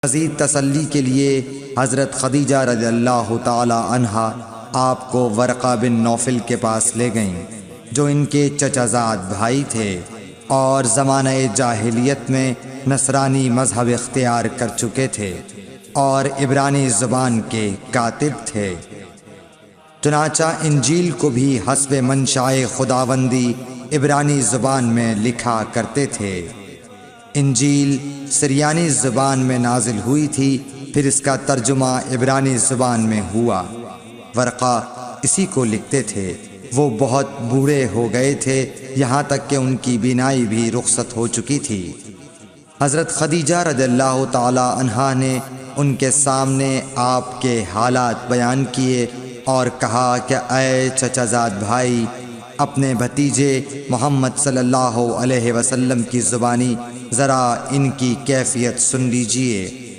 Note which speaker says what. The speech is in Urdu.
Speaker 1: مزید تسلی کے لیے حضرت خدیجہ رضی اللہ تعالی عنہا آپ کو ورقہ بن نوفل کے پاس لے گئیں، جو ان کے چچا زاد بھائی تھے اور زمانہ جاہلیت میں نصرانی مذہب اختیار کر چکے تھے اور عبرانی زبان کے کاتب تھے۔ چنانچہ انجیل کو بھی حسب منشاء خداوندی عبرانی زبان میں لکھا کرتے تھے۔ انجیل سریانی زبان میں نازل ہوئی تھی، پھر اس کا ترجمہ عبرانی زبان میں ہوا۔ ورقہ اسی کو لکھتے تھے۔ وہ بہت بوڑھے ہو گئے تھے، یہاں تک کہ ان کی بینائی بھی رخصت ہو چکی تھی۔ حضرت خدیجہ رضی اللہ تعالی عنہا نے ان کے سامنے آپ کے حالات بیان کیے اور کہا کہ اے چچا زاد بھائی، اپنے بھتیجے محمد صلی اللہ علیہ وسلم کی زبانی ذرا ان کی کیفیت سن لیجئے۔